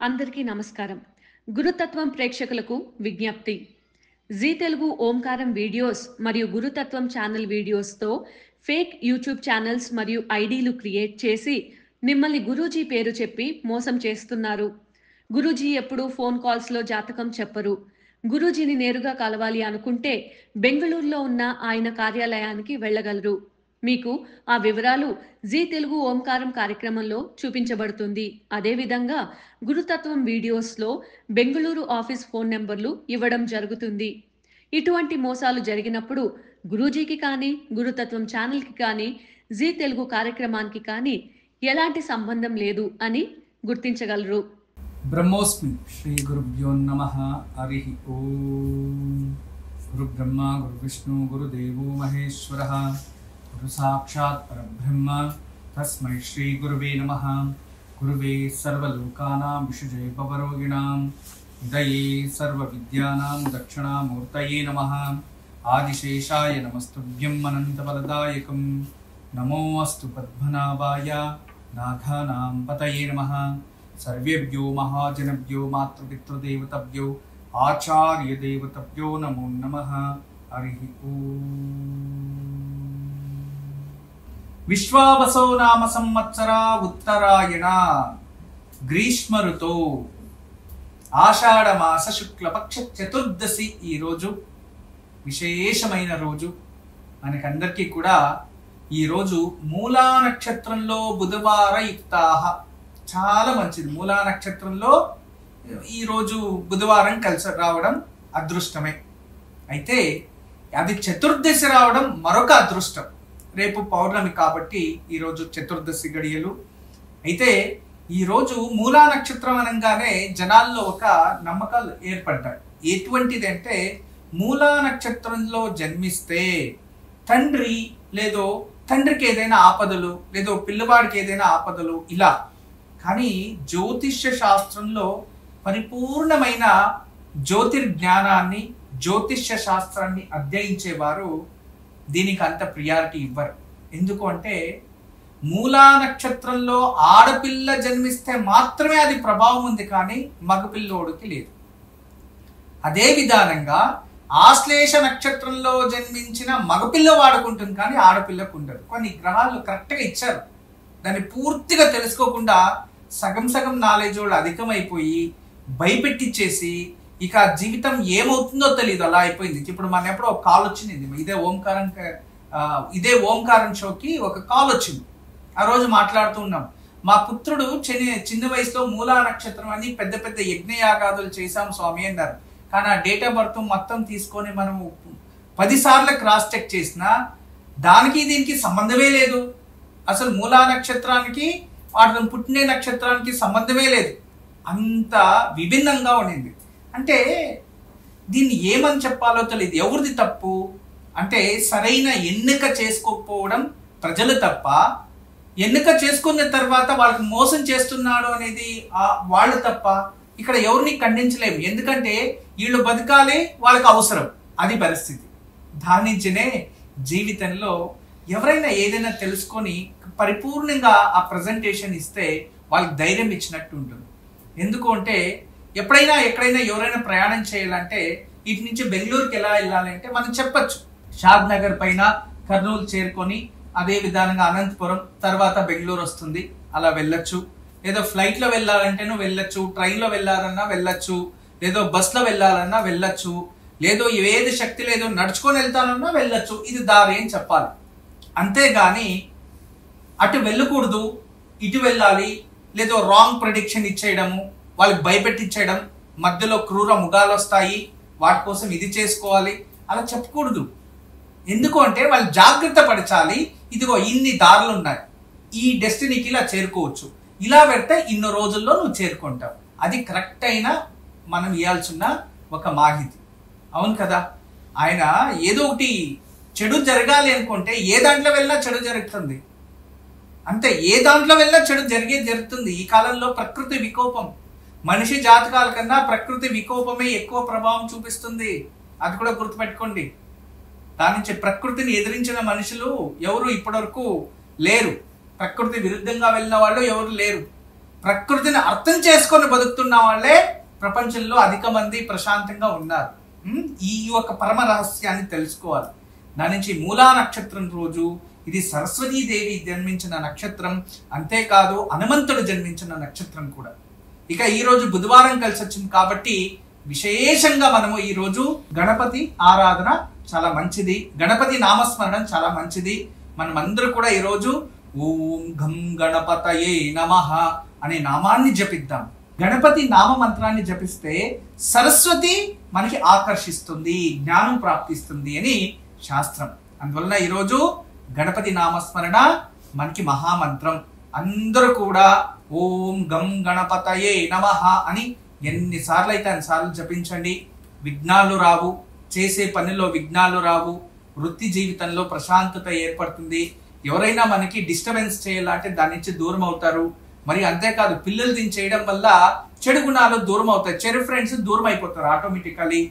అందరికీ నమస్కారం. గురుతత్వం ప్రేక్షకులకు విజ్ఞప్తి. జీ తెలుగు ఓంకారం వీడియోస్ మరియు గురుతత్వం ఛానల్ వీడియోస్‌తో ఫేక్ యూట్యూబ్ ఛానల్స్ మరియు ఐడీలు క్రియేట్ చేసి మిమ్మల్ని గురూజీ పేరు చెప్పి మోసం చేస్తున్నారు. గురూజీ ఎప్పుడూ ఫోన్ కాల్స్‌లో జాతకం చెప్పరు. గురూజీని నేరుగా కలవాలి అనుకుంటే బెంగళూరులో ఉన్న ఆయన కార్యాలయానికి వెళ్ళగలరు. మీకు ఆ వివరాలు జీ తెలుగు ఓంకారం కార్యక్రమంలో చూపించబడుతుంది. అదేవిధంగా గురుతత్వం వీడియోస్లో బెంగళూరు ఆఫీస్ ఫోన్ నెంబర్లు ఇవ్వడం జరుగుతుంది. ఇటువంటి మోసాలు జరిగినప్పుడు గురూజీకి కానీ గురుతత్వం ఛానల్కి కానీ జీ తెలుగు కార్యక్రమానికి కానీ ఎలాంటి సంబంధం లేదు అని గుర్తించగలరు. బ్రహ్మోస్మి శ్రీ గురుభ్యో నమః. హరి ఓం. గురు బ్రహ్మ గురు విష్ణు గురుదేవో మహేశ్వరః. గురు సాక్షాత్ పరబ్రహ్మ తస్మై శ్రీ గురువే నమః. గురువే సర్వలోకానాం విషజే భవరోగిణాం హృదయే సర్వవిద్యానాం దక్షిణామూర్తయే నమః. ఆదిశేషాయ నమస్తుభ్యం అనంతఫలదాయకం. నమో అస్తు పద్మనాభాయ నాథానాం పతయే నమః. సర్వేభ్యో మహాజనభ్యో మాతృపితృదేవతభ్యో ఆచార్యదేవతభ్యో నమో నమః. హరి ఓం. విశ్వావసో నామ సంవత్సర ఉత్తరాయణ గ్రీష్మ ఋతో ఆషాఢ మాస శుక్లపక్ష చతుర్దశి. ఈరోజు విశేషమైన రోజు. మనకందరికీ కూడా ఈరోజు మూలా నక్షత్రంలో బుధవార యుక్తాహ. చాలా మంచిది. మూలా నక్షత్రంలో ఈరోజు బుధవారం కలిసి రావడం అదృష్టమే. అయితే అది చతుర్దశి రావడం మరొక అదృష్టం. రేపు పౌర్ణమి కాబట్టి ఈరోజు చతుర్దశి గడియలు. అయితే ఈరోజు మూలా నక్షత్రం అనగానే జనాల్లో ఒక నమ్మకాలు ఏర్పడ్డాయి. ఎటువంటిది అంటే మూలా నక్షత్రంలో జన్మిస్తే తండ్రికి ఏదైనా ఆపదలు, లేదో పిల్లవాడికి ఏదైనా ఆపదలు ఇలా. కానీ జ్యోతిష్య శాస్త్రంలో పరిపూర్ణమైన జ్యోతిర్జ్ఞానాన్ని, జ్యోతిష్య శాస్త్రాన్ని అధ్యయించేవారు దీనికి అంత ప్రియారిటీ ఇవ్వరు. ఎందుకు అంటే మూలా నక్షత్రంలో ఆడపిల్ల జన్మిస్తే మాత్రమే అది ప్రభావం ఉంది, కానీ మగపిల్లోడికి లేదు. అదే విధానంగా ఆశ్లేష నక్షత్రంలో జన్మించిన మగపిల్ల వాడుకుంటుంది, కానీ ఆడపిల్లకు ఉండదు. కొన్ని గ్రహాలు కరెక్ట్గా ఇచ్చారు. దాన్ని పూర్తిగా తెలుసుకోకుండా సగం సగం నాలెడ్జ్ వాళ్ళు అధికమైపోయి భయపెట్టిచ్చేసి ఇక జీవితం ఏమవుతుందో తెలియదు, అలా అయిపోయింది. ఇప్పుడు మన ఎప్పుడో ఒక కాల్ వచ్చింది, ఇదే ఓంకారం షోకి ఒక కాల్ వచ్చింది. ఆ రోజు మాట్లాడుతూ ఉన్నాం. మా పుత్రుడు చిన్న వయసులో మూలా నక్షత్రం అని పెద్ద పెద్ద యజ్ఞయాగాదులు చేశాం స్వామి అన్నారు. కానీ ఆ డేట్ ఆఫ్ బర్త్ మొత్తం తీసుకొని మనము 10 సార్లు క్రాస్ చెక్ చేసినా దానికి దీనికి సంబంధమే లేదు. అసలు మూలా నక్షత్రానికి వాటి పుట్టిన నక్షత్రానికి సంబంధమే లేదు. అంత విభిన్నంగా ఉండింది. అంటే దీన్ని ఏమని చెప్పాలో తెలియదు. ఎవరిది తప్పు అంటే సరైన ఎన్నిక చేసుకోకపోవడం ప్రజలు తప్ప, ఎన్నిక చేసుకున్న తర్వాత వాళ్ళకి మోసం చేస్తున్నాడు అనేది వాళ్ళు తప్ప. ఇక్కడ ఎవరిని ఖండించలేము. ఎందుకంటే వీళ్ళు బతకాలి, వాళ్ళకి అవసరం, అది పరిస్థితి. దానించనే జీవితంలో ఎవరైనా ఏదైనా తెలుసుకొని పరిపూర్ణంగా ఆ ప్రజెంటేషన్ ఇస్తే వాళ్ళకి ధైర్యం ఇచ్చినట్టు ఉంటుంది. ఎందుకు అంటే ఎక్కడైనా ఎవరైనా ప్రయాణం చేయాలంటే ఇటు నుంచి బెంగళూరుకి ఎలా వెళ్ళాలంటే మనం చెప్పచ్చు. షాద్ నగర్ పైన కర్నూలు చేరుకొని అదే విధానంగా అనంతపురం, తర్వాత బెంగళూరు వస్తుంది, అలా వెళ్ళొచ్చు. ఏదో ఫ్లైట్లో వెళ్ళాలంటేనూ వెళ్ళొచ్చు, ట్రైన్లో వెళ్ళాలన్నా వెళ్ళొచ్చు, లేదో బస్లో వెళ్ళాలన్నా వెళ్ళొచ్చు, లేదో ఏది శక్తి లేదో నడుచుకొని వెళ్తానన్నా వెళ్ళొచ్చు. ఇది దారి అని చెప్పాలి. అంతేగాని అటు వెళ్ళకూడదు, ఇటు వెళ్ళాలి, లేదో రాంగ్ ప్రెడిక్షన్ ఇచ్చేయడము, వాళ్ళకి భయపెట్టించేయడం, మధ్యలో క్రూర ముగాలు వస్తాయి, వాటి కోసం ఇది చేసుకోవాలి, అలా చెప్పకూడదు. ఎందుకు అంటే వాళ్ళు జాగ్రత్త పరచాలి. ఇదిగో ఇన్ని దారులు ఉన్నాయి, ఈ డెస్టినీకి ఇలా చేరుకోవచ్చు, ఇలా పెడితే ఇన్ని రోజుల్లో నువ్వు చేరుకుంటావు. అది కరెక్ట్ అయినా మనం ఇవ్వాల్సిన ఒక మాహితి. అవును కదా. ఆయన ఏదో ఒకటి చెడు జరగాలి అనుకుంటే ఏ దాంట్లో వెళ్ళినా చెడు జరుగుతుంది. అంతే, ఏ దాంట్లో వెళ్ళినా చెడు జరుగుతుంది. ఈ కాలంలో ప్రకృతి వికోపం, మనిషి జాతకాల కన్నా ప్రకృతి వికోపమే ఎక్కువ ప్రభావం చూపిస్తుంది. అది కూడా గుర్తుపెట్టుకోండి. దాని నుంచి ప్రకృతిని ఎదిరించిన మనుషులు ఎవరు ఇప్పటివరకు లేరు. ప్రకృతి విరుద్ధంగా వెళ్ళిన వాళ్ళు ఎవరు లేరు. ప్రకృతిని అర్థం చేసుకొని బతుకుతున్న వాళ్ళే ప్రపంచంలో అధిక మంది ప్రశాంతంగా ఉన్నారు. ఈ ఒక పరమ రహస్యాన్ని తెలుసుకోవాలి. దాని నుంచి మూలా నక్షత్రం రోజు ఇది సరస్వతీదేవి జన్మించిన నక్షత్రం, అంతేకాదు హనుమంతుడు జన్మించిన నక్షత్రం కూడా. ఇక ఈ రోజు బుధవారం కలిసి వచ్చింది కాబట్టి విశేషంగా మనము ఈ రోజు గణపతి ఆరాధన చాలా మంచిది, గణపతి నామస్మరణం చాలా మంచిది. మనం అందరూ కూడా ఈరోజు ఓం ఘం గణపతయే నమః అనే నామాన్ని జపిద్దాం. గణపతి నామ మంత్రాన్ని జపిస్తే సరస్వతి మనకి ఆకర్షిస్తుంది, జ్ఞానం ప్రాప్తిస్తుంది అని శాస్త్రం. అందువలన ఈరోజు గణపతి నామస్మరణ మనకి మహామంత్రం. అందరూ కూడా ఓం గం గణపతయే నమః అని ఎన్నిసార్లు అయితే అన్నిసార్లు జపించండి. విఘ్నాలు రావు, చేసే పనిలో విఘ్నాలు రావు, వృత్తి జీవితంలో ప్రశాంతత ఏర్పడుతుంది. ఎవరైనా మనకి డిస్టర్బెన్స్ చేయాలంటే దాని నుంచి దూరం అవుతారు. మరి అంతేకాదు పిల్లలు దీన్ని చేయడం వల్ల చెడు గుణాలు దూరం అవుతాయి, చెడు ఫ్రెండ్స్ దూరం అయిపోతారు ఆటోమేటికలీ.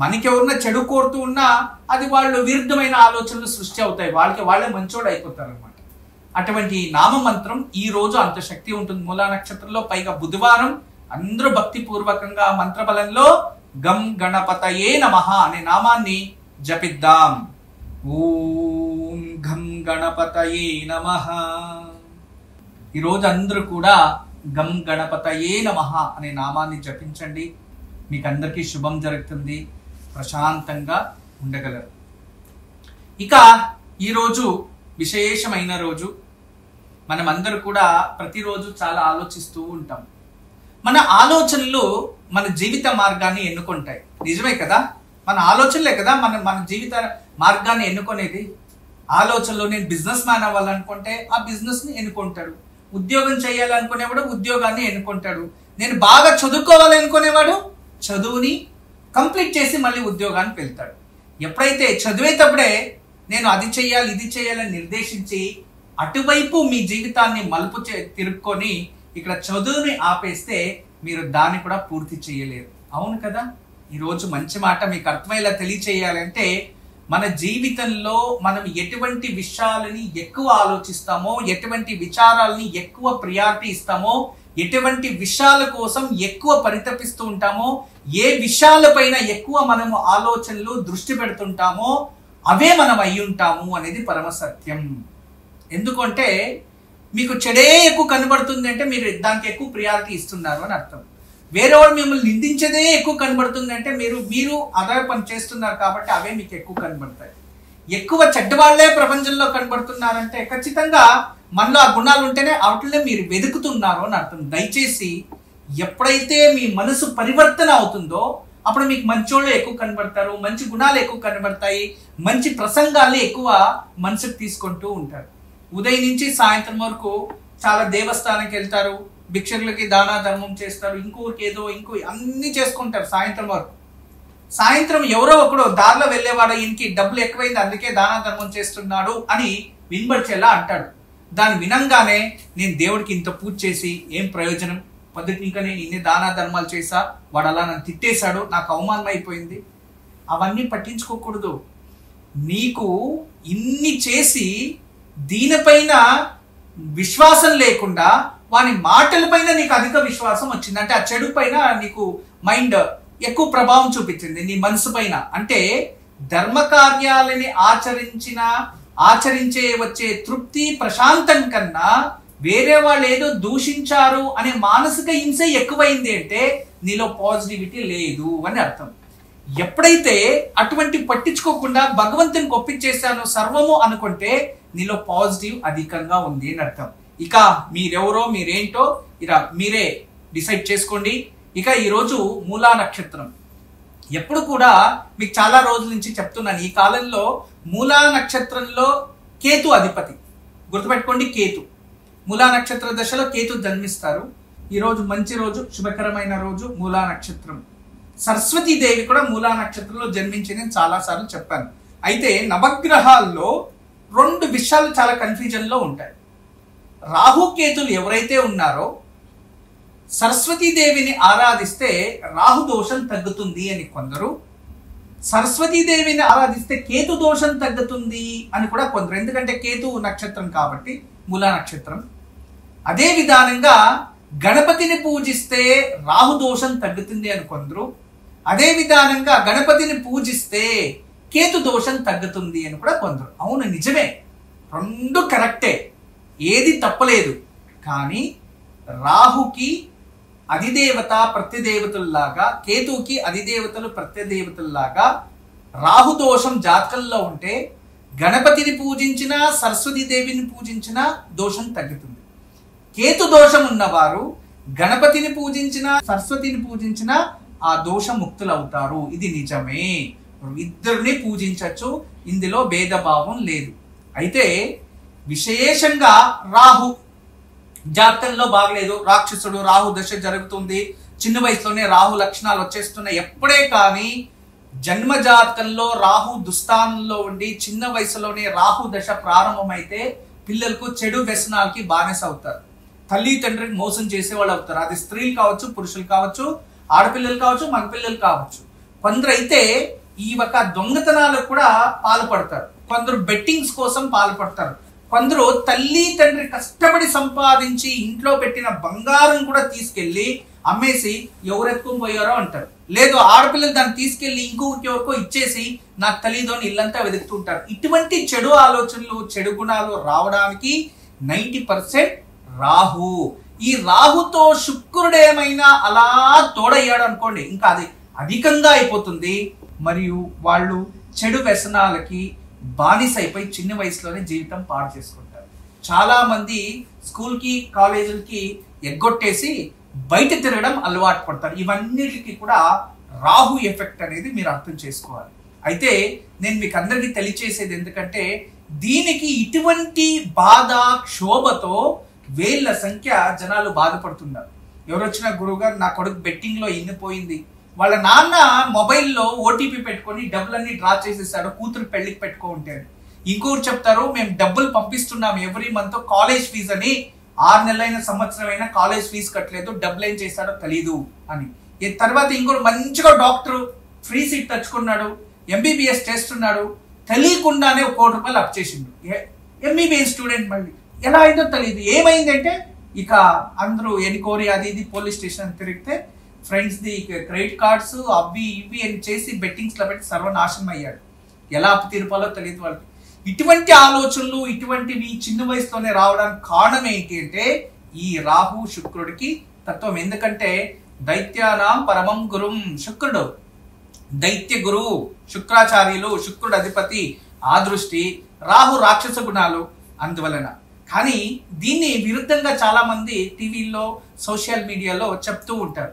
మనకి ఎవరన్నా చెడు కోరుతూ ఉన్నా అది వాళ్ళు విరుద్ధమైన ఆలోచనలు సృష్టి అవుతాయి, వాళ్ళే మంచోడు అయిపోతారు అనమాట. అటువంటి నామ మంత్రం ఈ రోజు అంత శక్తి ఉంటుంది మూలా నక్షత్రంలో. పైగా బుధవారం అందరూ భక్తి పూర్వకంగా మంత్రబలంలో గం గణపతయే నమః అనే నామాన్ని జపిద్దాం. ఓం ఘం గణపతయే నమః. ఈరోజు అందరూ కూడా గం గణపతయే నమః అనే నామాన్ని జపించండి. మీకు అందరికీ శుభం జరుగుతుంది, ప్రశాంతంగా ఉండగలరు. ఇక ఈరోజు విశేషమైన రోజు. మనమందరూ కూడా ప్రతిరోజు చాలా ఆలోచిస్తూ ఉంటాం. మన ఆలోచనలు మన జీవిత మార్గాన్ని ఎన్నుకుంటాయి. నిజమే కదా, మన ఆలోచనలే కదా మన జీవిత మార్గాన్ని ఎన్నుకునేది. ఆలోచనలో నేను బిజినెస్ మ్యాన్ అవ్వాలనుకుంటే ఆ బిజినెస్ ని ఎన్నుకుంటాడు, ఉద్యోగం చేయాలనుకునేవాడు ఉద్యోగాన్ని ఎన్నుకుంటాడు, నేను బాగా చదువుకోవాలి అనుకునేవాడు చదువుని కంప్లీట్ చేసి మళ్ళీ ఉద్యోగానికి వెళ్తాడు. ఎప్పుడైతే చదివేటప్పుడే నేను అది చేయాలి ఇది చేయాలని నిర్దేశించి అటువైపు మీ జీవితాన్ని మలుపు తిరుక్కొని ఇక్కడ చదువుని ఆపేస్తే మీరు దాన్ని కూడా పూర్తి చేయలేరు. అవును కదా. ఈరోజు మంచి మాట మీకు అర్థమయ్యేలా తెలియచేయాలంటే మన జీవితంలో మనం ఎటువంటి విషయాలని ఎక్కువ ఆలోచిస్తామో, ఎటువంటి విచారాలని ఎక్కువ ప్రియారిటీ ఇస్తామో, ఎటువంటి విషయాల కోసం ఎక్కువ పరితపిస్తూ ఉంటామో, ఏ విషయాలపైన ఎక్కువ మనము ఆలోచనలు దృష్టి పెడుతుంటామో అవే మనం అయి ఉంటాము అనేది పరమ సత్యం. ఎందుకంటే మీకు చెడే ఎక్కువ కనబడుతుంది అంటే మీరు దానికి ఎక్కువ ప్రియారిటీ ఇస్తున్నారు అని అర్థం. వేరే వాళ్ళు మిమ్మల్ని నిందించేదే ఎక్కువ కనబడుతుంది అంటే మీరు అదే పని చేస్తున్నారు కాబట్టి అవే మీకు ఎక్కువ కనబడతాయి. ఎక్కువ చెడ్డవాళ్లే ప్రపంచంలో కనబడుతున్నారంటే ఖచ్చితంగా మనలో ఆ గుణాలు ఉంటేనే వాటినే మీరు వెతుకుతున్నారు అని అర్థం. దయచేసి ఎప్పుడైతే మీ మనసు పరివర్తన అవుతుందో అప్పుడు మీకు మంచోళ్ళు ఎక్కువ కనబడతారు, మంచి గుణాలు ఎక్కువ కనబడతాయి, మంచి ప్రసంగాలు ఎక్కువ మనసుకు తీసుకుంటూ ఉంటారు. ఉదయం నుంచి సాయంత్రం వరకు చాలా దేవస్థానానికి వెళ్తారు, భిక్షకులకి దానా ధర్మం చేస్తారు, ఇంకో అన్ని చేసుకుంటారు సాయంత్రం వరకు. సాయంత్రం ఎవరో ఒకడు దారిలో వెళ్ళేవాడు ఈయనకి డబ్బులు ఎక్కువైంది అందుకే దానా ధర్మం చేస్తున్నాడు అని వినబడిచేలా అంటాడు. దాన్ని వినంగానే నేను దేవుడికి ఇంత పూజ చేసి ఏం ప్రయోజనం, పద్ధతి ఇంకా నేను ఇన్ని దానా ధర్మాలు చేసా, వాడు అలా నన్ను తిట్టేశాడు, నాకు అవమానం అయిపోయింది. అవన్నీ పట్టించుకోకూడదు. నీకు ఇన్ని చేసి దీనిపైన విశ్వాసం లేకుండా వాని మాటలపైన నీకు అధిక విశ్వాసం వచ్చింది అంటే ఆ చెడు పైన నీకు మైండ్ ఎక్కువ ప్రభావం చూపించింది నీ మనసు పైన. అంటే ధర్మ కార్యాలని ఆచరించే వచ్చే తృప్తి ప్రశాంతం కన్నా వేరే వాళ్ళు ఏదో దూషించారు అనే మానసిక హింస ఎక్కువైంది అంటే నీలో పాజిటివిటీ లేదు అని అర్థం. ఎప్పుడైతే అటువంటి పట్టించుకోకుండా భగవంతుని ఒప్పించేశాను సర్వము అనుకుంటే నీలో పాజిటివ్ అధికంగా ఉంది అని అర్థం. ఇక మీరెవరో మీరేంటో ఇలా మీరే డిసైడ్ చేసుకోండి. ఇక ఈరోజు మూలా నక్షత్రం. ఎప్పుడు కూడా మీకు చాలా రోజుల నుంచి చెప్తున్నాను, ఈ కాలంలో మూలా నక్షత్రంలో కేతు అధిపతి. గుర్తుపెట్టుకోండి, కేతు మూలా నక్షత్ర దశలో కేతు జన్మిస్తారు. ఈరోజు మంచి రోజు, శుభకరమైన రోజు మూలా నక్షత్రం. సరస్వతీదేవి కూడా మూలా నక్షత్రంలో జన్మించింది చాలా సార్లు చెప్పాను. అయితే నవగ్రహాల్లో 2 విషయాలు చాలా కన్ఫ్యూజన్లో ఉంటాయి. రాహుకేతులు ఎవరైతే ఉన్నారో సరస్వతీదేవిని ఆరాధిస్తే రాహు దోషం తగ్గుతుంది అని కొందరు, సరస్వతీదేవిని ఆరాధిస్తే కేతు దోషం తగ్గుతుంది అని కూడా కొందరు. ఎందుకంటే కేతు నక్షత్రం కాబట్టి మూలా నక్షత్రం. అదే విధానంగా గణపతిని పూజిస్తే రాహు దోషం తగ్గుతుంది అని కొందరు, అదే విధానంగా గణపతిని పూజిస్తే కేతు దోషం తగ్గుతుంది అని కూడా కొందరు. అవును, నిజమే, రెండు కరెక్టే, ఏది తప్పలేదు. కానీ రాహుకి అధిదేవత ప్రత్యదేవతల్లాగా, కేతువుకి అధిదేవతలు ప్రత్యదేవతల్లాగా రాహు దోషం జాతకంలో ఉంటే గణపతిని పూజించినా సరస్వతీదేవిని పూజించినా దోషం తగ్గుతుంది. కేతు దోషం ఉన్నవారు గణపతిని పూజించినా సరస్వతిని పూజించినా ఆ దోషం ముక్తులవుతారు. ఇది నిజమే, ఇద్దరిని పూజించవచ్చు, ఇందులో భేదభావం లేదు. అయితే విశేషంగా రాహు జాతకంలో బాగలేదు, రాక్షసుడు, రాహు దశ జరుగుతుంది, చిన్న వయసులోనే రాహు లక్షణాలు వచ్చేస్తున్నాయి. ఎప్పుడే కానీ జన్మ జాతకంలో రాహు దుస్థానంలో ఉండి చిన్న వయసులోనే రాహు దశ ప్రారంభమైతే పిల్లలకు చెడు వ్యసనాలకి బానిస అవుతారు, తల్లి తండ్రిని మోసం చేసేవాళ్ళు అవుతారు. అది స్త్రీలు కావచ్చు, పురుషులు కావచ్చు, ఆడపిల్లలు కావచ్చు, మగపిల్లలు కావచ్చు. కొందరు అయితే ఈ ఒక దొంగతనాలకు కూడా పాల్పడతారు, కొందరు బెట్టింగ్స్ కోసం పాల్పడతారు, కొందరు తల్లి తండ్రి కష్టపడి సంపాదించి ఇంట్లో పెట్టిన బంగారం కూడా తీసుకెళ్లి అమ్మేసి ఎవరెత్తుకుని పోయారో అంటారు. లేదు, ఆడపిల్లలు దాన్ని తీసుకెళ్లి ఇంకొకరికి ఎవరికో ఇచ్చేసి నాకు తెలీదు అని ఇల్లంతా వెతుకుతుంటారు. ఇటువంటి చెడు ఆలోచనలు, చెడు గుణాలు రావడానికి 90% రాహు. ఈ రాహుతో శుక్రుడు ఏమైనా అలా తోడయ్యాడు అనుకోండి, ఇంకా అది అధికంగా అయిపోతుంది. మరియు వాళ్ళు చెడు వ్యసనాలకి బానిస అయిపోయి చిన్న వయసులోనే జీవితం పాడు చేసుకుంటారు. చాలా మంది స్కూల్కి కాలేజీలకి ఎగ్గొట్టేసి బయట తిరగడం అలవాటు పడతారు. ఇవన్నిటికీ కూడా రాహు ఎఫెక్ట్ అనేది మీరు అర్థం చేసుకోవాలి. అయితే నేను మీకు అందరికీ తెలియచేసేది ఎందుకంటే దీనికి ఇటువంటి బాధ క్షోభతో వేళ్ల సంఖ్య జనాలు బాధపడుతున్నారు. ఎవరు వచ్చినా గురువుగారు నా కొడుకు బెట్టింగ్ లో ఇన్నిపోయింది, వాళ్ళ నాన్న మొబైల్లో ఓటీపీ పెట్టుకొని డబ్బులన్నీ డ్రా చేసేసాడు, కూతురు పెళ్లికి పెట్టుకో ఉంటాడు. ఇంకొకరు చెప్తారు మేము డబ్బులు పంపిస్తున్నాం ఎవ్రీ మంత్ కాలేజ్ ఫీజు అని, 6 నెలలైన సంవత్సరమైనా కాలేజ్ ఫీజు కట్టలేదు, డబ్బులు ఏం చేశాడో తెలీదు అని. తర్వాత ఇంకొకరు మంచిగా డాక్టర్ ఫ్రీ సీట్ తెచ్చుకున్నాడు, ఎంబీబీఎస్ చేస్తున్నాడు, తెలియకుండానే 1 కోటి రూపాయలు అప్ చేసిండు. ఎంబీబీఎస్ స్టూడెంట్ మళ్ళీ ఎలా అయిందో తెలియదు. ఏమైందంటే ఇక అందరూ ఎన్క్వైరీ అది ఇది పోలీస్ స్టేషన్ తిరిగితే ఫ్రెండ్స్ ది క్రెడిట్ కార్డ్స్ అవి ఇవి అని చేసి బెట్టింగ్స్ లో పెట్టి సర్వనాశనం అయ్యాడు. ఎలా అప్పు తీర్పాలో తెలియదు వాళ్ళకి. ఇటువంటి ఆలోచనలు ఇటువంటివి చిన్న వయసులోనే రావడానికి కారణం ఏంటి అంటే ఈ రాహు శుక్రుడికి తత్వం. ఎందుకంటే దైత్యానాం పరమం గురుం శుక్రుడు, దైత్య గురువు శుక్రాచార్యులు, శుక్రుడు అధిపతి, ఆ దృష్టి రాహు రాక్షస గుణాలు అందువలన. కానీ దీన్ని విరుద్ధంగా చాలా మంది టీవీల్లో సోషల్ మీడియాలో చెప్తూ ఉంటారు.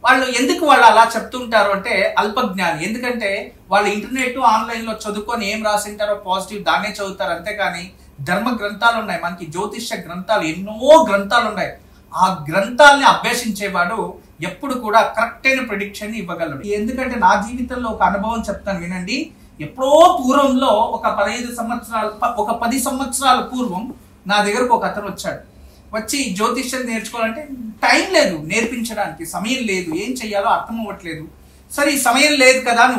వాళ్ళు ఎందుకు వాళ్ళు అలా చెప్తుంటారు అంటే అల్పజ్ఞాని. ఎందుకంటే వాళ్ళు ఇంటర్నెట్ ఆన్లైన్లో చదువుకొని ఏం రాసింటారో పాజిటివ్ దాన్నే చదువుతారు. అంతేకాని ధర్మ గ్రంథాలు ఉన్నాయి, మనకి జ్యోతిష్య గ్రంథాలు ఎన్నో గ్రంథాలు ఉన్నాయి. ఆ గ్రంథాలని అభ్యసించేవాడు ఎప్పుడు కూడా కరెక్ట్ అయిన ప్రిడిక్షన్ ఇవ్వగలడు. ఎందుకంటే నా జీవితంలో ఒక అనుభవం చెప్తాను వినండి. ఎప్పుడో పూర్వంలో ఒక 10 సంవత్సరాల పూర్వం నా దగ్గరకు ఒక అతను వచ్చాడు. వచ్చి జ్యోతిష్యం నేర్చుకోవాలంటే టైం లేదు, నేర్పించడానికి సమయం లేదు, ఏం చెయ్యాలో అర్థం అవ్వట్లేదు. సరే ఈ సమయం లేదు కదా అని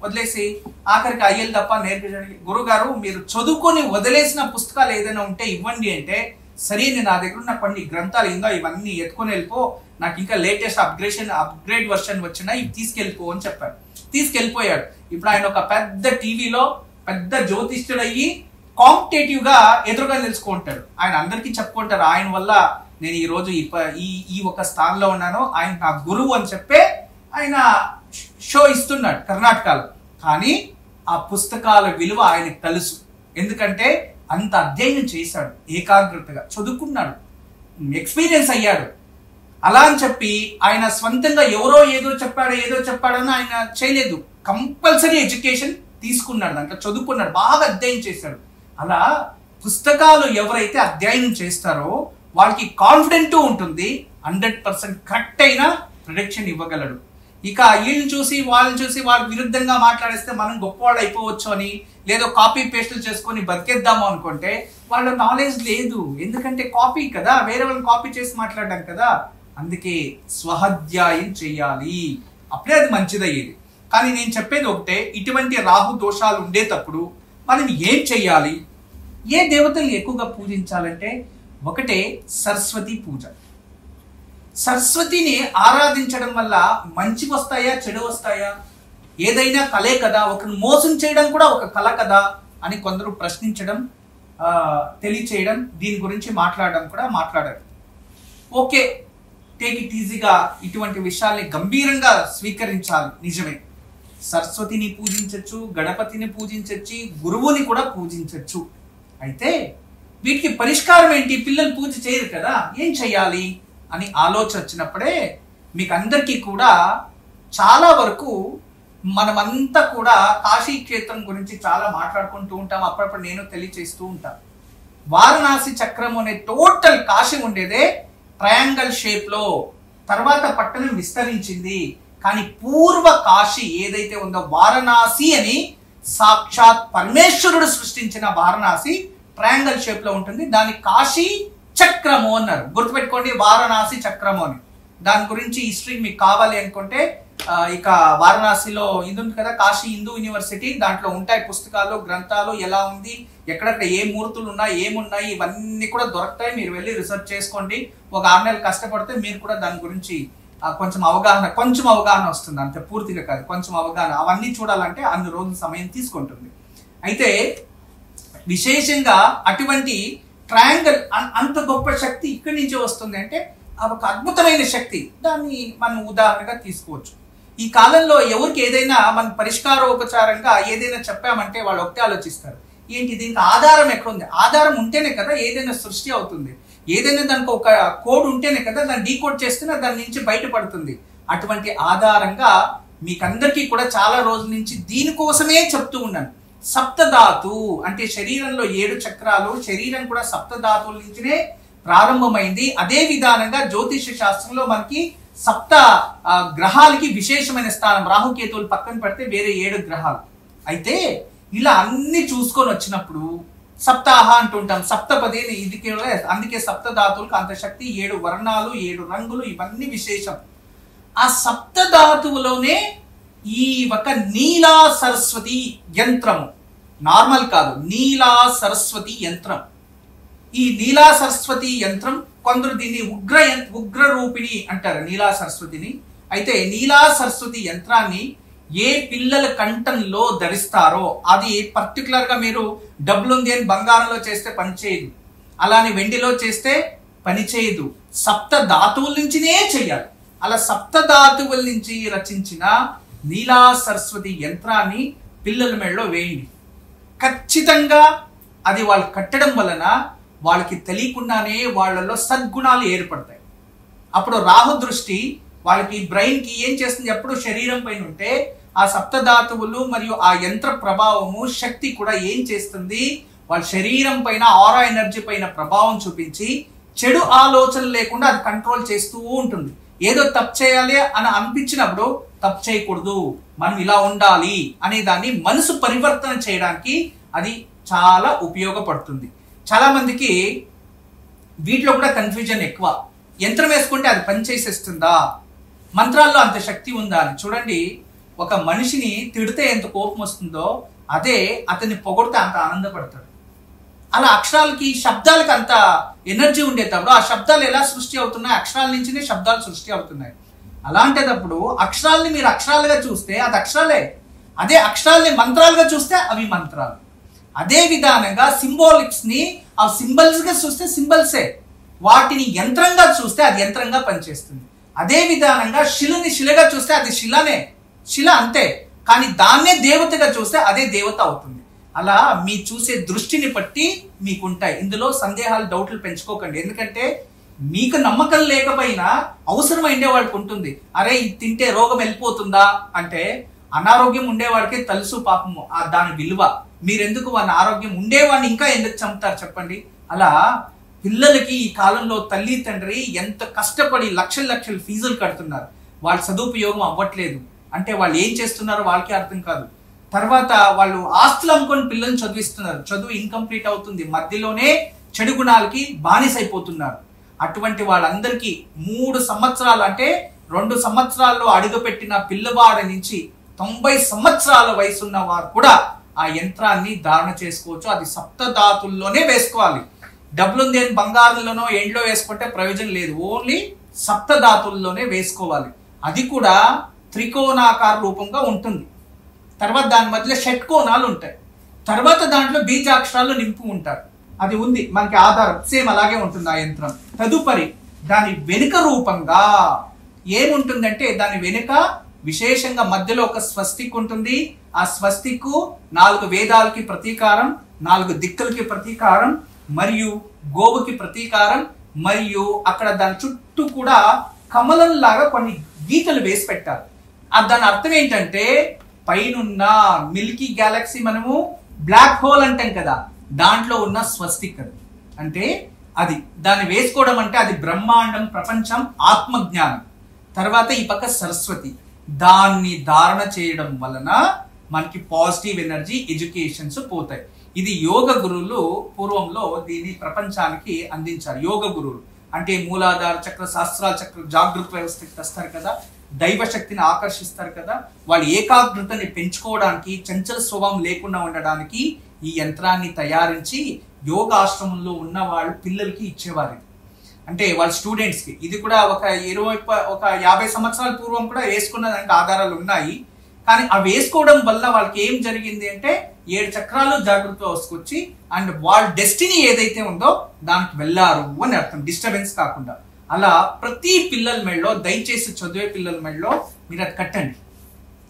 వదిలేసి ఆఖరికి అయ్యేది తప్ప నేర్పించడానికి. గురుగారు మీరు చదువుకొని వదిలేసిన పుస్తకాలు ఏదైనా ఉంటే ఇవ్వండి అంటే, సరే నా దగ్గర ఉన్న కొన్ని గ్రంథాలు ఇందో ఇవన్నీ ఎత్తుకొని వెళ్ళిపో, నాకు ఇంకా లేటెస్ట్ అప్గ్రేడ్ వర్షన్ వచ్చినా ఇవి తీసుకెళ్ళిపో అని చెప్పారు. తీసుకెళ్ళిపోయాడు. ఇప్పుడు ఆయన ఒక పెద్ద టీవీలో పెద్ద జ్యోతిష్యుడు అయ్యి కాంపిటేటివ్ గా ఎదురుగా నిలుచుకుంటాడు. ఆయన అందరికీ చెప్పుకుంటారు ఆయన వల్ల నేను ఈ రోజు ఈ ఒక స్థానంలో ఉన్నాను, ఆయన నా గురువు అని చెప్పే ఆయన షో ఇస్తున్నాడు కర్ణాటకలో. కానీ ఆ పుస్తకాల విలువ ఆయనకు తెలుసు. ఎందుకంటే అంత అధ్యయనం చేశాడు, ఏకాగ్రతగా చదువుకున్నాడు, ఎక్స్పీరియన్స్ అయ్యాడు. అలా అని చెప్పి ఆయన స్వంతంగా ఎవరో ఏదో చెప్పాడని ఆయన చేయలేదు. కంపల్సరీ ఎడ్యుకేషన్ తీసుకున్నాడు, దాంట్లో చదువుకున్నాడు, బాగా అధ్యయనం చేశాడు. అలా పుస్తకాలు ఎవరైతే అధ్యయనం చేస్తారో వాళ్ళకి కాన్ఫిడెంట్ ఉంటుంది, 100% కరెక్ట్ అయిన ప్రిడిక్షన్ ఇవ్వగలడు. ఇక వీళ్ళని చూసి వాళ్ళకి విరుద్ధంగా మాట్లాడేస్తే మనం గొప్పవాళ్ళు అయిపోవచ్చు అని, లేదో కాపీ పేస్టులు చేసుకొని బతికేద్దాము అనుకుంటే వాళ్ళ నాలెడ్జ్ లేదు. ఎందుకంటే కాపీ కదా, వేరే వాళ్ళని కాపీ చేసి మాట్లాడడం కదా. అందుకే స్వహధ్యాయం చెయ్యాలి, అప్పుడే అది మంచిదయ్యేది. కానీ నేను చెప్పేది ఒకటే, ఇటువంటి రాహు దోషాలు ఉండేటప్పుడు మనం ఏం చెయ్యాలి, ఏ దేవతల్ని ఎక్కువగా పూజించాలంటే ఒకటే సరస్వతి పూజ. సరస్వతిని ఆరాధించడం వల్ల మంచి వస్తాయా చెడు వస్తాయా? ఏదైనా కలే కదా, ఒకరిని మోసం చేయడం కూడా ఒక కళ కదా అని కొందరు ప్రశ్నించడం, తెలియచేయడం, దీని గురించి మాట్లాడడం కూడా మాట్లాడారు. ఓకే, టేక్ ఇట్ ఈజీగా ఇటువంటి విషయాల్ని గంభీరంగా స్వీకరించాలి. నిజమే, సరస్వతిని పూజించవచ్చు, గణపతిని పూజించవచ్చు, గురువుని కూడా పూజించవచ్చు. అయితే వీటికి పరిష్కారం ఏంటి? పిల్లలు పూజ చేయరు కదా, ఏం చెయ్యాలి అని ఆలోచన వచ్చినప్పుడే మీకు అందరికీ కూడా చాలా వరకు మనమంతా కూడా కాశీ క్షేత్రం గురించి చాలా మాట్లాడుకుంటూ ఉంటాం. అప్పుడప్పుడు నేను తెలియచేస్తూ ఉంటాను. వారణాసి చక్రం అనే టోటల్ కాశీ ఉండేదే ట్రయాంగల్ షేప్ లో. తర్వాత పట్టణం విస్తరించింది. కానీ పూర్వ కాశీ ఏదైతే ఉందో వారణాసి అని సాక్షాత్ పరమేశ్వరుడు సృష్టించిన వారణాసి ట్రయాంగల్ షేప్ లో ఉంటుంది. దాని కాశీ చక్రము అన్నారు. గుర్తుపెట్టుకోండి, వారణాసి చక్రము అని. దాని గురించి హిస్టరీ మీకు కావాలి అనుకుంటే ఇక వారణాసిలో ఇది ఉంది కదా, కాశీ హిందూ యూనివర్సిటీ, దాంట్లో ఉంటాయి పుస్తకాలు, గ్రంథాలు, ఎలా ఉంది, ఎక్కడెక్కడ ఏ మూర్తులు ఉన్నాయి, ఏమున్నాయి, ఇవన్నీ కూడా దొరుకుతాయి. మీరు వెళ్ళి రీసెర్చ్ చేసుకోండి. ఒక 6 నెలలు కష్టపడితే మీరు కూడా దాని గురించి కొంచెం అవగాహన వస్తుంది. అంతే, పూర్తిగా కాదు, కొంచెం అవగాహన. అవన్నీ చూడాలంటే అన్ని రోజుల సమయం తీసుకుంటుంది. అయితే విశేషంగా అటువంటి ట్రయాంగల్ అంత గొప్ప శక్తి ఇక్కడి నుంచి వస్తుంది అంటే ఒక అద్భుతమైన శక్తి. దాన్ని మనం ఉదాహరణగా తీసుకోవచ్చు. ఈ కాలంలో ఎవరికి ఏదైనా మన పరిష్కారోపచారంగా ఏదైనా చెప్పామంటే వాళ్ళు ఒకటే ఆలోచిస్తారు, ఏంటి దీనికి ఆధారం ఎక్కడుంది? ఆధారం ఉంటేనే కదా ఏదైనా సృష్టి అవుతుంది. ఏదైనా దానికి ఒక కోడ్ ఉంటేనే కదా దాన్ని డీకోడ్ చేస్తేనే దాని నుంచి బయటపడుతుంది. అటువంటి ఆధారంగా మీకందరికీ కూడా చాలా రోజుల నుంచి దీనికోసమే చెప్తూ ఉన్నాను. సప్తధాతు అంటే శరీరంలో 7 చక్రాలు, శరీరం కూడా సప్తధాతువుల నుంచినే ప్రారంభమైంది. అదే విధానంగా జ్యోతిష శాస్త్రంలో మనకి సప్త గ్రహాలకి విశేషమైన స్థానం. రాహుకేతువులు పక్కన పెడితే వేరే 7 గ్రహాలు. అయితే ఇలా అన్ని చూసుకొని వచ్చినప్పుడు సప్తాహ అంటుంటాం, సప్తపది ఇది. అందుకే సప్తధాతువులకు అంత శక్తి. 7 వర్ణాలు, 7 రంగులు, ఇవన్నీ విశేషం. ఆ సప్తధాతువులోనే ఈ ఒక నీలా సరస్వతి యంత్రము, నార్మల్ కాదు, నీలా సరస్వతి యంత్రం. ఈ నీలా సరస్వతి యంత్రం కొందరు దీన్ని ఉగ్ర రూపిణి అంటారు, నీలా సరస్వతిని. అయితే నీలా సరస్వతి యంత్రాన్ని ఏ పిల్లల కంఠంలో ధరిస్తారో అది పర్టికులర్ గా మీరు డబ్బులుంది అని బంగారంలో చేస్తే పనిచేయదు, అలానే వెండిలో చేస్తే పనిచేయదు. సప్త ధాతువుల నుంచినే చెయ్యాలి. అలా సప్త ధాతువుల నుంచి రచించిన నీలా సరస్వతి యంత్రాన్ని పిల్లల మెడలో వేయండి. ఖచ్చితంగా అది వాళ్ళు కట్టడం వలన వాళ్ళకి తెలియకుండానే వాళ్ళలో సద్గుణాలు ఏర్పడతాయి. అప్పుడు రాహు దృష్టి వాళ్ళకి బ్రెయిన్ కి ఏం చేస్తుంది? ఎప్పుడు శరీరం పైన ఉంటే ఆ సప్తధాతువులు మరియు ఆ యంత్ర ప్రభావము శక్తి కూడా ఏం చేస్తుంది? వాళ్ళ శరీరం పైన ఆరా ఎనర్జీ పైన ప్రభావం చూపించి చెడు ఆలోచనలు లేకుండా అది కంట్రోల్ చేస్తూ ఉంటుంది. ఏదో తప్పు చేయాలి అని అనిపించినప్పుడు తప్పు చేయకూడదు, మనం ఇలా ఉండాలి అనే దాన్ని మనసు పరివర్తన చేయడానికి అది చాలా ఉపయోగపడుతుంది. చాలా మందికి వీటిలో కూడా కన్ఫ్యూజన్ ఎక్కువ. యంత్రం వేసుకుంటే అది పనిచేసేస్తుందా, మంత్రాల్లో అంత శక్తి ఉందా అని. చూడండి, ఒక మనిషిని తిడితే ఎంత కోపం వస్తుందో అదే అతన్ని పొగడితే అంత ఆనందపడతాడు. అలా అక్షరాలకి శబ్దాలకి అంత ఎనర్జీ ఉండేటప్పుడు ఆ శబ్దాలు ఎలా సృష్టి అవుతున్నాయి? అక్షరాల నుంచినే శబ్దాలు సృష్టి అవుతున్నాయి. అలాంటప్పుడు అక్షరాలని మీరు అక్షరాలుగా చూస్తే అది అక్షరాలే, అదే అక్షరాలని మంత్రాలుగా చూస్తే అవి మంత్రాలు. అదే విధానంగా సింబాలిక్స్ ని ఆ సింబల్స్ గా చూస్తే సింబల్సే, వాటిని యంత్రంగా చూస్తే అది యంత్రంగా పనిచేస్తుంది. అదే విధానంగా శిలని శిలగా చూస్తే అది శిలనే, శిల అంతే. కానీ దాన్నే దేవతగా చూస్తే అదే దేవత అవుతుంది. అలా మీ చూసే దృష్టిని బట్టి మీకుంటాయి. ఇందులో సందేహాలు, డౌట్లు పెంచుకోకండి. ఎందుకంటే మీకు నమ్మకం లేకపోయినా అవసరమైండే వాళ్ళకి ఉంటుంది. అరే ఇది తింటే రోగం వెళ్ళిపోతుందా అంటే అనారోగ్యం ఉండేవాడికే తెలుసు పాపము దాని విలువ. మీరెందుకు వాడిని ఆరోగ్యం ఉండేవాడిని ఇంకా ఎందుకు చంపుతారు చెప్పండి? అలా పిల్లలకి ఈ కాలంలో తల్లి తండ్రి ఎంత కష్టపడి లక్షల ఫీజులు కడుతున్నారు, వాళ్ళ సదుపయోగం అవ్వట్లేదు అంటే వాళ్ళు ఏం చేస్తున్నారో వాళ్ళకి అర్థం కాదు. తర్వాత వాళ్ళు ఆస్తులు అమ్ముకొని పిల్లల్ని చదివిస్తున్నారు, చదువు ఇన్కంప్లీట్ అవుతుంది, మధ్యలోనే చెడు గుణాలకి బానిసైపోతున్నారు. అటువంటి వాళ్ళందరికీ 3 సంవత్సరాలు అంటే 2 సంవత్సరాల్లో అడుగుపెట్టిన పిల్లవాడి నుంచి 90 సంవత్సరాల వయసున్న వారు కూడా ఆ యంత్రాన్ని ధారణ చేసుకోవచ్చు. అది సప్తధాతుల్లోనే వేసుకోవాలి. డబ్బులుంది అని బంగారంలోనో ఎండ్లో వేసుకుంటే ప్రయోజనం లేదు. ఓన్లీ సప్తధాతుల్లోనే వేసుకోవాలి. అది కూడా త్రికోణాకార రూపంగా ఉంటుంది. తర్వాత దాని మధ్యలో షట్కోణాలు ఉంటాయి. తర్వాత దాంట్లో బీజాక్షరాలు నింపు ఉంటారు. అది ఉంది మనకి ఆధారం, సేమ్ అలాగే ఉంటుంది ఆ యంత్రం. తదుపరి దాని వెనుక రూపంగా ఏముంటుందంటే దాని వెనుక విశేషంగా మధ్యలో ఒక స్వస్తిక్ ఉంటుంది. ఆ స్వస్తిక్ 4 వేదాలకి ప్రతీకారం, 4 దిక్కులకి ప్రతీకారం, మరియు గోవుకి ప్రతీకారం, మరియు అక్కడ దాని చుట్టూ కూడా కమలం లాగా కొన్ని గీతలు వేసి పెట్టారు. దాని అర్థం ఏంటంటే పైనున్న మిల్కీ గ్యాలక్సీ మనము బ్లాక్ హోల్ అంటాం కదా, దాంట్లో ఉన్న స్వస్తిక్ అది. అంటే అది దాన్ని వేసుకోవడం అంటే అది బ్రహ్మాండం, ప్రపంచం, ఆత్మజ్ఞానం. తర్వాత ఈ పక్క సరస్వతి, దాన్ని ధారణ చేయడం వలన మనకి పాజిటివ్ ఎనర్జీ, ఎడ్యుకేషన్స్ పోతాయి. ఇది యోగ గురువులు పూర్వంలో దీన్ని ప్రపంచానికి అందించారు. యోగ గురువులు అంటే మూలాధార చక్ర, సహస్రాల చక్ర, జాగృత వ్యవస్థకి తెస్తారు కదా, దైవ శక్తిని ఆకర్షిస్తారు కదా, వాళ్ళ ఏకాగ్రతని పెంచుకోవడానికి, చంచల స్వభావం లేకుండా ఉండడానికి ఈ యంత్రాన్ని తయారించి యోగాశ్రమంలో ఉన్న వాళ్ళు పిల్లలకి ఇచ్చేవారు. అంటే వాళ్ళ స్టూడెంట్స్కి. ఇది కూడా ఒక 50 సంవత్సరాల పూర్వం కూడా వేసుకున్న దానికి ఆధారాలు ఉన్నాయి. కానీ అవి వేసుకోవడం వల్ల వాళ్ళకి ఏం జరిగింది అంటే 7 చక్రాలు జాగృత వ్యవస్థకొచ్చి అండ్ వాళ్ళ డెస్టినీ ఏదైతే ఉందో దానికి వెళ్ళారు అని అర్థం, డిస్టర్బెన్స్ కాకుండా. అలా ప్రతి పిల్లల మెడలో, దయచేసి చదివే పిల్లల మెడలో మీరు అది కట్టండి.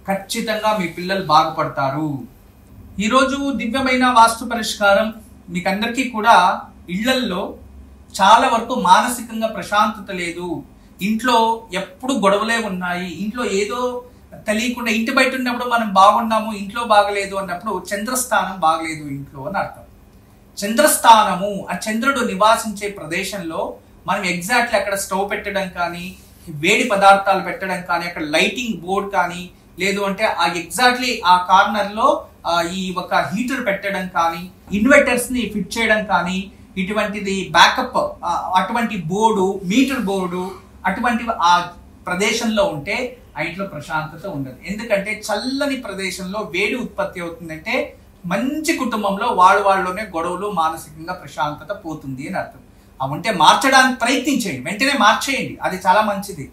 ఖచ్చితంగా మీ పిల్లలు బాగుపడతారు. ఈరోజు దివ్యమైన వాస్తు పరిష్కారం మీకు అందరికీ కూడా ఇళ్లల్లో చాలా వరకు మానసికంగా ప్రశాంతత లేదు, ఇంట్లో ఎప్పుడు గొడవలే ఉన్నాయి, ఇంట్లో ఏదో తెలియకుండా ఇంటి బయట ఉన్నప్పుడు మనం బాగున్నాము, ఇంట్లో బాగలేదు అన్నప్పుడు చంద్రస్థానం బాగలేదు ఇంట్లో అని అర్థం. చంద్రస్థానము ఆ చంద్రుడు నివాసించే ప్రదేశంలో మనం ఎగ్జాక్ట్లీ అక్కడ స్టవ్ పెట్టడం కానీ, వేడి పదార్థాలు పెట్టడం కానీ, అక్కడ లైటింగ్ బోర్డ్ కానీ, లేదు అంటే ఆ ఎగ్జాక్ట్లీ ఆ కార్నర్ లో ఈ ఒక హీటర్ పెట్టడం కానీ, ఇన్వర్టర్స్ ని ఫిట్ చేయడం కానీ, ఇటువంటిది బ్యాకప్ అటువంటి బోర్డు, మీటర్ బోర్డు అటువంటివి ఆ ప్రదేశంలో ఉంటే ఆ ఇంట్లో ప్రశాంతత ఉండదు. ఎందుకంటే చల్లని ప్రదేశంలో వేడి ఉత్పత్తి అవుతుందంటే మంచి కుటుంబంలో వాళ్ళలోనే గొడవలు, మానసికంగా ప్రశాంతత పోతుంది అని అర్థం. అవి ఉంటే మార్చడానికి ప్రయత్నించేయండి, వెంటనే మార్చేయండి, అది చాలా మంచిది.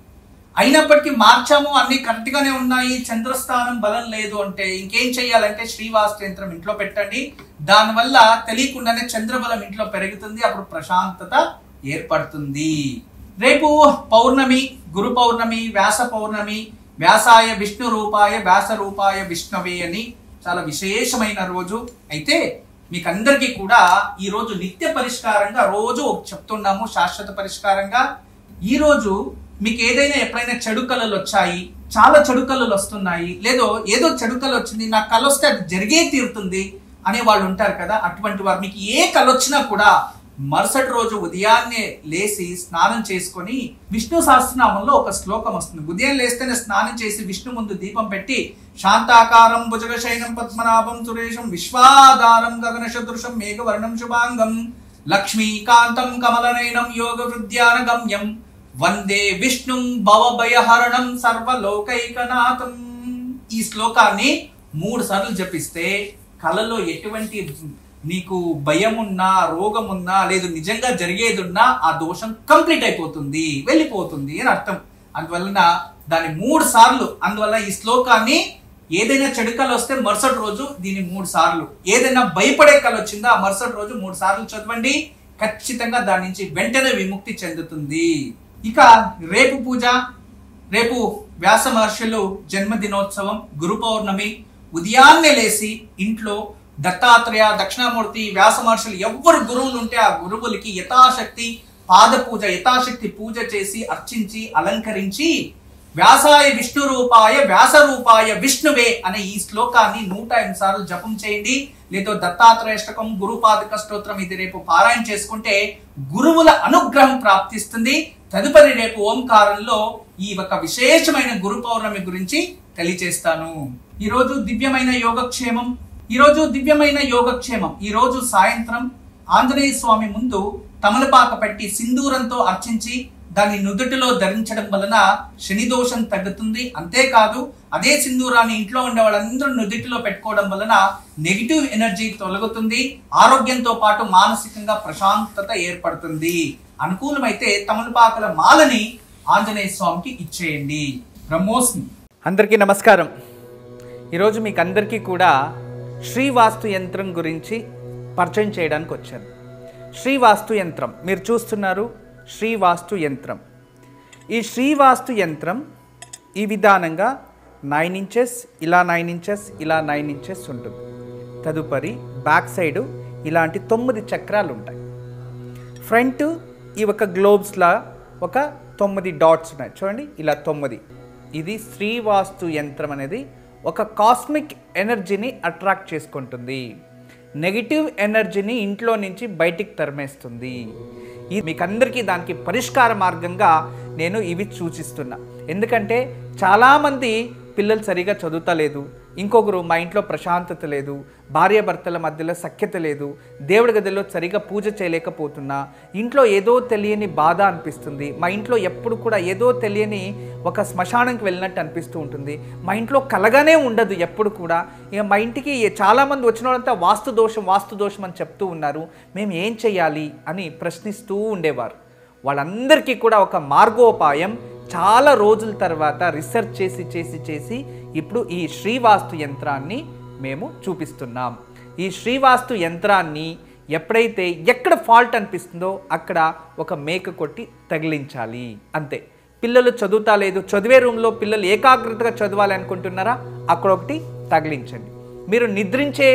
అయినప్పటికీ మార్చాము, అన్ని కరెక్ట్ గానే ఉన్నాయి, చంద్రస్థానం బలం లేదు అంటే ఇంకేం చెయ్యాలంటే శ్రీవాస్తు యంత్రం ఇంట్లో పెట్టండి. దానివల్ల తెలియకుండానే చంద్రబలం ఇంట్లో పెరుగుతుంది, అప్పుడు ప్రశాంతత ఏర్పడుతుంది. రేపు పౌర్ణమి, గురు పౌర్ణమి, వ్యాస పౌర్ణమి, వ్యాసాయ విష్ణు రూపాయ వ్యాస రూపాయ విష్ణవే అని చాలా విశేషమైన రోజు. అయితే మీకు అందరికీ కూడా ఈ రోజు నిత్య పరిష్కారంగా రోజు చెప్తున్నాము, శాశ్వత పరిష్కారంగా. ఈ రోజు మీకు ఏదైనా ఎప్పుడైనా చెడు కళలు వచ్చాయి, చాలా చెడు కళలు వస్తున్నాయి, లేదో ఏదో చెడు కళ వచ్చింది, నాకు కళ వస్తే అది జరిగే తీరుతుంది అనే వాళ్ళు ఉంటారు కదా, అటువంటి వారు మీకు ఏ కళ వచ్చినా కూడా మరుసటి రోజు ఉదయాన్నే లేచి స్నానం చేసుకొని విష్ణు సహస్రనామంలో ఒక శ్లోకం వస్తుంది. ఉదయం లేస్తేనే స్నానం చేసి విష్ణు ముందు దీపం పెట్టి శాంతాకారం భుజగశయనం పద్మనాభం సురేశం విశ్వాధారం గగన సదృశం మేఘవర్ణం శుభాంగం లక్ష్మీకాంతం కమలనయనం యోగ వృద్ధ్యాన గమ్యం వందే విష్ణు భవభయహరణం సర్వలోకైకనాథం. ఈ శ్లోకాన్ని 3 సార్లు జపిస్తే కళలో ఎటువంటి నీకు భయం ఉన్నా, రోగం ఉన్నా, లేదు నిజంగా జరిగేది ఉన్నా ఆ దోషం కంప్లీట్ అయిపోతుంది, వెళ్ళిపోతుంది అని అర్థం. అందువలన దాన్ని 3 సార్లు, అందువల్ల ఈ శ్లోకాన్ని ఏదైనా చెడు కళ వస్తే మరుసటి రోజు దీన్ని 3 సార్లు, ఏదైనా భయపడే కళ వచ్చిందా ఆ మరుసటి రోజు 3 సార్లు చదవండి. ఖచ్చితంగా దాని నుంచి వెంటనే విముక్తి చెందుతుంది. ఇక రేపు పూజ, రేపు వ్యాస మహర్షులు జన్మదినోత్సవం, గురు పౌర్ణమి. ఉదయాన్నే లేసి ఇంట్లో దత్తాత్రేయ, దక్షిణామూర్తి, వ్యాస మహర్షులు ఎవరు గురువులు ఉంటే ఆ గురువులకి యథాశక్తి పాద పూజ, యథాశక్తి పూజ చేసి అర్చించి అలంకరించి వ్యాసాయ విష్ణు రూపాయ వ్యాస రూపాయ విష్ణువే అనే ఈ శ్లోకాన్ని 108 సార్లు జపం చేయండి. లేదో దత్తాత్రేయష్టకం, గురుపాదక స్తోత్రం ఇది రేపు పారాయణ చేసుకుంటే గురువుల అనుగ్రహం ప్రాప్తిస్తుంది. తదుపరి రేపు ఓంకారంలో ఈ ఒక విశేషమైన గురు పౌర్ణమి గురించి తెలియజేస్తాను. ఈరోజు దివ్యమైన యోగక్షేమం, ఈ రోజు సాయంత్రం ఆంజనేయ స్వామి ముందు తమలపాక పెట్టి సింధూరంతో అర్చించి దాన్ని నుదుటిలో ధరించడం వలన శని దోషం తగ్గుతుంది. అంతేకాదు అదే సింధూరాన్ని ఇంట్లో ఉండే వాళ్ళందరూ నుదుటిలో పెట్టుకోవడం వలన నెగిటివ్ ఎనర్జీ తొలగుతుంది, ఆరోగ్యంతో పాటు మానసికంగా ప్రశాంతత ఏర్పడుతుంది. అనుకూలమైతే తమలపాకుల మాలని ఆంజనేయ స్వామికి ఇచ్చేయండి. బ్రహ్మోస్మి. అందరికీ నమస్కారం. ఈరోజు మీకు అందరికీ కూడా శ్రీవాస్తు యంత్రం గురించి పరిచయం చేయడానికి వచ్చాను. శ్రీవాస్తు యంత్రం మీరు చూస్తున్నారు. శ్రీవాస్తు యంత్రం. ఈ శ్రీవాస్తు యంత్రం ఈ విధానంగా 9 ఇంచెస్, ఇలా 9 ఇంచెస్, ఇలా 9 ఇంచెస్ ఉంటుంది. తదుపరి బ్యాక్ సైడు ఇలాంటి 9 చక్రాలు ఉంటాయి. ఫ్రంట్ ఈ ఒక గ్లోబ్స్లా ఒక 9 డాట్స్ ఉన్నాయి చూడండి, ఇలా 9. ఇది శ్రీవాస్తు యంత్రం అనేది ఒక కాస్మిక్ ఎనర్జీని అట్రాక్ట్ చేసుకుంటుంది. నెగిటివ్ ఎనర్జీని ఇంట్లో నుంచి బయటికి తరిమేస్తుంది. ఇది మీకు అందరికీ దానికి పరిష్కార మార్గంగా నేను ఇవి సూచిస్తున్నా. ఎందుకంటే చాలామంది పిల్లలు సరిగా చదువుతలేదు, ఇంకొకరు మా ఇంట్లో ప్రశాంతత లేదు, భార్యాభర్తల మధ్యలో సఖ్యత లేదు, దేవుడి గదిలో సరిగా పూజ చేయలేకపోతున్నా, ఇంట్లో ఏదో తెలియని బాధ అనిపిస్తుంది, మా ఇంట్లో ఎప్పుడు కూడా ఏదో తెలియని ఒక శ్మశానానికి వెళ్ళినట్టు అనిపిస్తూ ఉంటుంది, మా ఇంట్లో కలగానే ఉండదు ఎప్పుడు కూడా. ఇక మా ఇంటికి చాలామంది వచ్చిన వాళ్ళంతా వాస్తు దోషం అని చెప్తూ ఉన్నారు, మేము ఏం చేయాలి అని ప్రశ్నిస్తూ ఉండేవారు. వాళ్ళందరికీ కూడా ఒక మార్గోపాయం చాలా రోజుల తర్వాత రీసెర్చ్ చేసి ఇప్పుడు ఈ శ్రీవాస్తు యంత్రాన్ని మేము చూపిస్తున్నాం. ఈ శ్రీవాస్తు యంత్రాన్ని ఎప్పుడైతే ఎక్కడ ఫాల్ట్ అనిపిస్తుందో అక్కడ ఒక మేక కొట్టి తగిలించాలి, అంతే. పిల్లలు చదువుతా లేదు, చదివే రూమ్లో పిల్లలు ఏకాగ్రతగా చదవాలి అనుకుంటున్నారా, అక్కడ ఒకటి తగిలించండి. మీరు నిద్రించే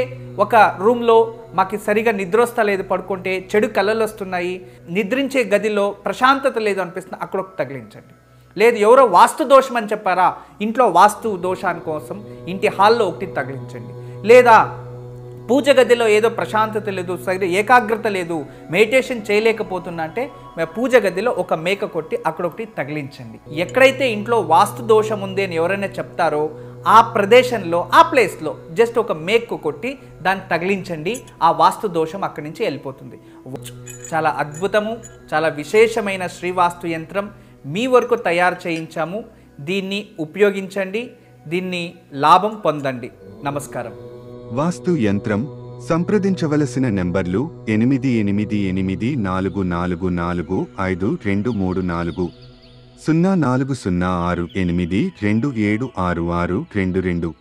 ఒక రూమ్లో మాకు సరిగా నిద్ర వస్తలేదు, పడుకుంటే చెడు కళలు వస్తున్నాయి, నిద్రించే గదిలో ప్రశాంతత లేదు అనిపిస్తుంది, అక్కడ ఒకటి తగిలించండి. లేదు ఎవరో వాస్తు దోషం అని చెప్పారా, ఇంట్లో వాస్తు దోషాని కోసం ఇంటి హాల్లో ఒకటి తగిలించండి. లేదా పూజ గదిలో ఏదో ప్రశాంతత లేదు, సరిగ్గా ఏకాగ్రత లేదు, మెడిటేషన్ చేయలేకపోతున్నా అంటే పూజ గదిలో ఒక మేక కొట్టి అక్కడ ఒకటి తగిలించండి. ఎక్కడైతే ఇంట్లో వాస్తు దోషం ఉంది అని ఎవరైనా చెప్తారో ఆ ప్రదేశంలో ఆ ప్లేస్లో జస్ట్ ఒక మేకు కొట్టి దాన్ని తగిలించండి, ఆ వాస్తు దోషం అక్కడి నుంచి వెళ్ళిపోతుంది. చాలా అద్భుతము, చాలా విశేషమైన శ్రీవాస్తు యంత్రం మీ వరకు తయారు చేయించాము. దీన్ని ఉపయోగించండి, దీన్ని లాభం పొందండి. నమస్కారం. వాస్తు యంత్రం సంప్రదించవలసిన నెంబర్లు 8844452334 040682766622.